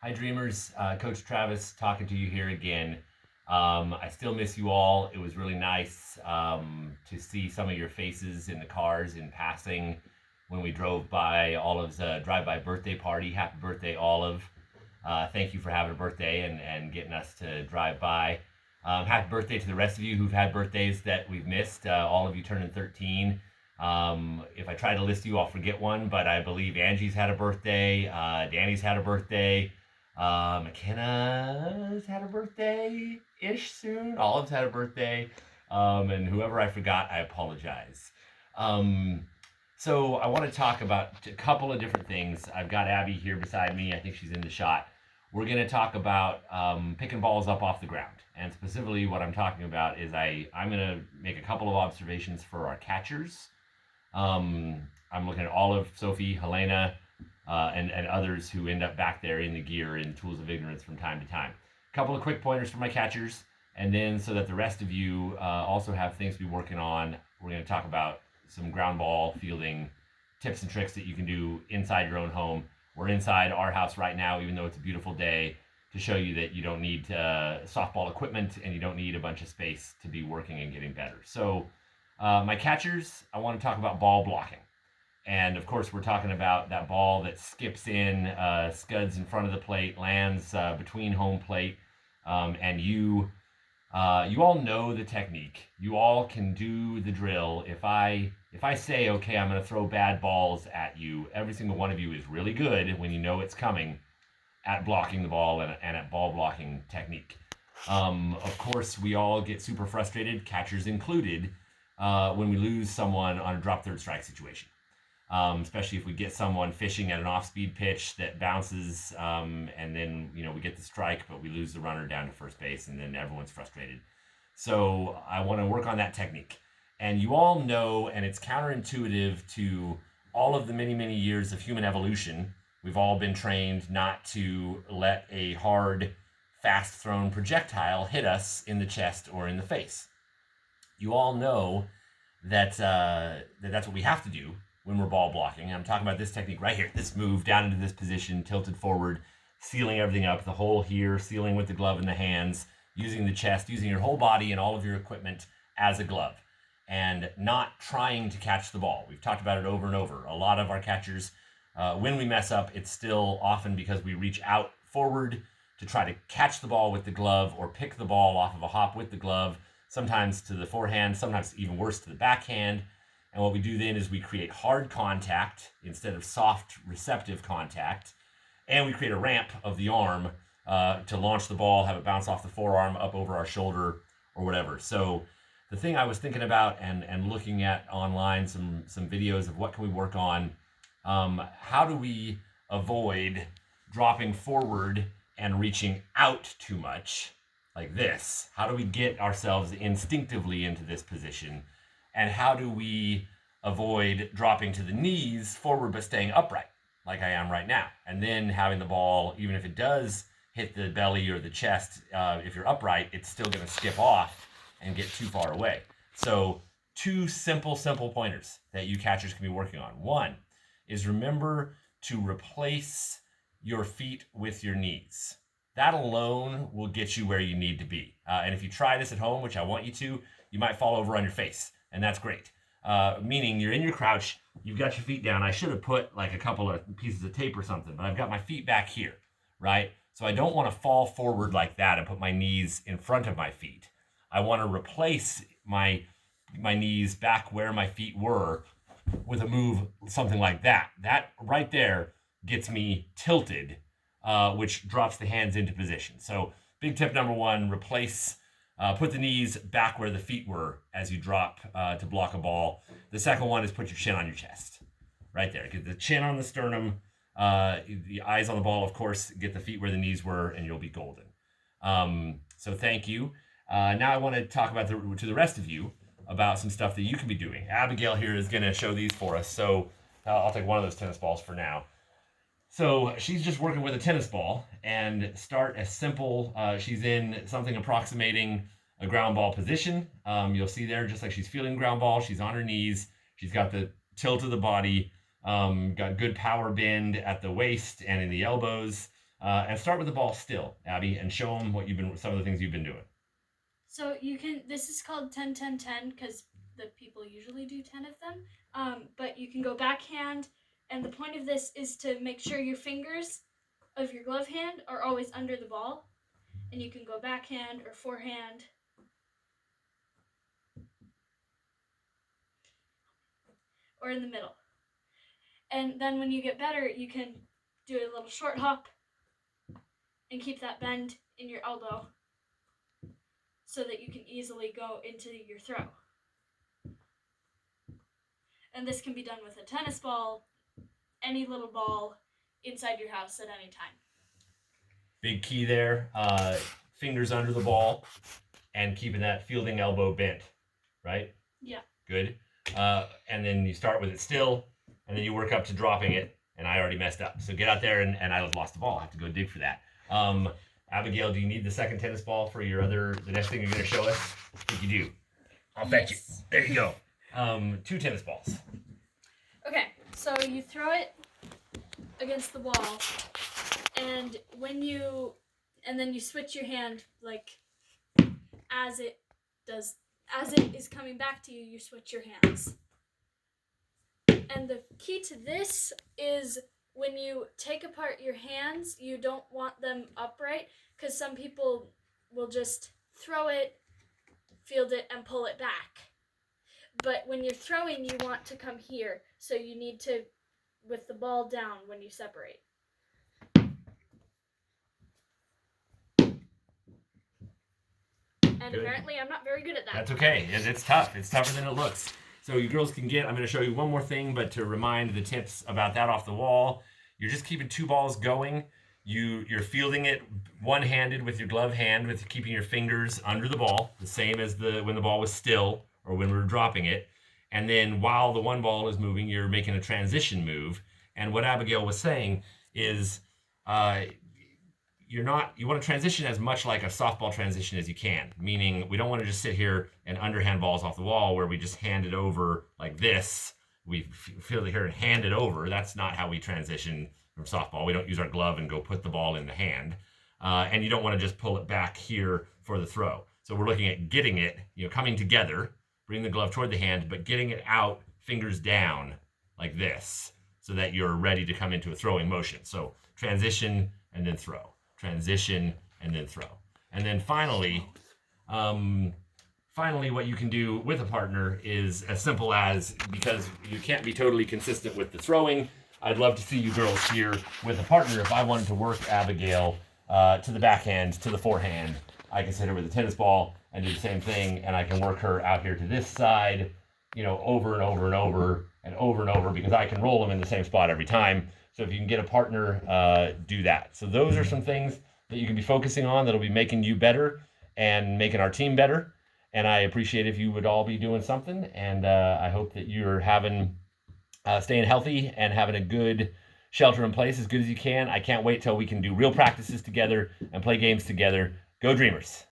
Hi, Dreamers. Coach Travis talking to you here again. I still miss you all. It was really nice to see some of your faces in the cars in passing when we drove by Olive's drive-by birthday party. Happy birthday, Olive. Thank you for having a birthday and getting us to drive by. Happy birthday to the rest of you who've had birthdays that we've missed. All of you turning 13. If I try to list you, I'll forget one, but I believe Angie's had a birthday. Danny's had a birthday. McKenna's had a birthday ish soon. Olive's had a birthday. And whoever I forgot, I apologize. Um, so I want to talk about a couple of different things. I've got Abby here beside me. I think she's in the shot. We're going to talk about picking balls up off the ground. And specifically, what I'm talking about is I'm going to make a couple of observations for our catchers. I'm looking at Olive, Sophie, Helena, and others who end up back there in the gear in Tools of Ignorance from time to time. A couple of quick pointers for my catchers, and then so that the rest of you also have things to be working on, we're going to talk about some ground ball fielding tips and tricks that you can do inside your own home. We're inside our house right now, even though it's a beautiful day, to show you that you don't need softball equipment and you don't need a bunch of space to be working and getting better. So, my catchers, I want to talk about ball blocking. And of course, we're talking about that ball that skips in, scuds in front of the plate, lands between home plate, and you all know the technique. You all can do the drill. If I say, okay, I'm going to throw bad balls at you, every single one of you is really good when you know it's coming at blocking the ball and at ball blocking technique. Of course, we all get super frustrated, catchers included, when we lose someone on a drop third strike situation. Especially if we get someone fishing at an off-speed pitch that bounces, and then we get the strike, but we lose the runner down to first base, and then everyone's frustrated. So I want to work on that technique. And you all know, and it's counterintuitive to all of the many, many years of human evolution. We've all been trained not to let a hard, fast-thrown projectile hit us in the chest or in the face. You all know that that's what we have to do when we're ball blocking. And I'm talking about this technique right here, this move down into this position, tilted forward, sealing everything up, the hole here, sealing with the glove in the hands, using the chest, using your whole body and all of your equipment as a glove, and not trying to catch the ball. We've talked about it over and over. A lot of our catchers, when we mess up, it's still often because we reach out forward to try to catch the ball with the glove or pick the ball off of a hop with the glove, sometimes to the forehand, sometimes even worse to the backhand. And what we do then is we create hard contact instead of soft receptive contact. And we create a ramp of the arm to launch the ball, have it bounce off the forearm up over our shoulder or whatever. So the thing I was thinking about and looking at online, some videos of what can we work on, how do we avoid dropping forward and reaching out too much like this? How do we get ourselves instinctively into this position? And how do we avoid dropping to the knees forward but staying upright like I am right now? And then having the ball, even if it does hit the belly or the chest, if you're upright, it's still going to skip off and get too far away. So two simple pointers that you catchers can be working on. One is remember to replace your feet with your knees. That alone will get you where you need to be. And if you try this at home, which I want you to, you might fall over on your face, and that's great. Meaning you're in your crouch, you've got your feet down. I should have put like a couple of pieces of tape or something, but I've got my feet back here, right? So I don't want to fall forward like that and put my knees in front of my feet. I want to replace my knees back where my feet were with a move something like that. That right there gets me tilted, which drops the hands into position. So big tip number one, put the knees back where the feet were as you drop to block a ball. The second one is put your chin on your chest. Right there. Get the chin on the sternum, the eyes on the ball, of course, get the feet where the knees were, and you'll be golden. So thank you. Now I want to talk about to the rest of you about some stuff that you can be doing. Abigail here is going to show these for us. So I'll take one of those tennis balls for now. So she's just working with a tennis ball and start as simple. She's in something approximating a ground ball position. You'll see there, just like she's feeling ground ball, she's on her knees. She's got the tilt of the body, got good power bend at the waist and in the elbows. And start with the ball still, Abby, and show them some of the things you've been doing. So this is called 10-10-10 because the people usually do 10 of them. But you can go backhand, and the point of this is to make sure your fingers of your glove hand are always under the ball. And you can go backhand or forehand. Or in the middle. And then when you get better, you can do a little short hop and keep that bend in your elbow so that you can easily go into your throw. And this can be done with a tennis ball, any little ball inside your house at any time. Big key there, fingers under the ball and keeping that fielding elbow bent, right? Yeah. Good. And then you start with it still, and then you work up to dropping it, and I already messed up. So get out there, and I lost the ball. I have to go dig for that. Abigail, do you need the second tennis ball for the next thing you're going to show us? I think you do. I'll fetch it. There you go. 2 tennis balls. Okay, so you throw it against the wall, and then you switch your hand, like, as it is coming back to you, you switch your hands. And the key to this is when you take apart your hands, you don't want them upright, because some people will just throw it, field it, and pull it back. But when you're throwing, you want to come here, so you need to, with the ball down when you separate. And Good. Apparently I'm not very good at that. That's okay. It's tough. It's tougher than it looks. So you girls I'm going to show you one more thing, but to remind the tips about that off the wall, you're just keeping 2 balls going. You're fielding it one-handed with your glove hand, with keeping your fingers under the ball, the same as when the ball was still or when we were dropping it. And then while the one ball is moving, you're making a transition move. And what Abigail was saying is you want to transition as much like a softball transition as you can, meaning we don't want to just sit here and underhand balls off the wall where we just hand it over like this. We feel here and hand it over. That's not how we transition from softball. We don't use our glove and go put the ball in the hand. And you don't want to just pull it back here for the throw. So we're looking at getting it, coming together, bring the glove toward the hand, but getting it out, fingers down like this, so that you're ready to come into a throwing motion. So transition and then throw. Transition and then throw. And then finally, what you can do with a partner is as simple as, because you can't be totally consistent with the throwing, I'd love to see you girls here with a partner. If I wanted to work Abigail to the backhand, to the forehand, I can sit her with a tennis ball and do the same thing, and I can work her out here to this side, over and over and over and over and over, because I can roll them in the same spot every time. So if you can get a partner, do that. So those are some things that you can be focusing on that'll be making you better and making our team better. And I appreciate if you would all be doing something. And I hope that you're staying healthy and having a good shelter in place as good as you can. I can't wait till we can do real practices together and play games together. Go Dreamers.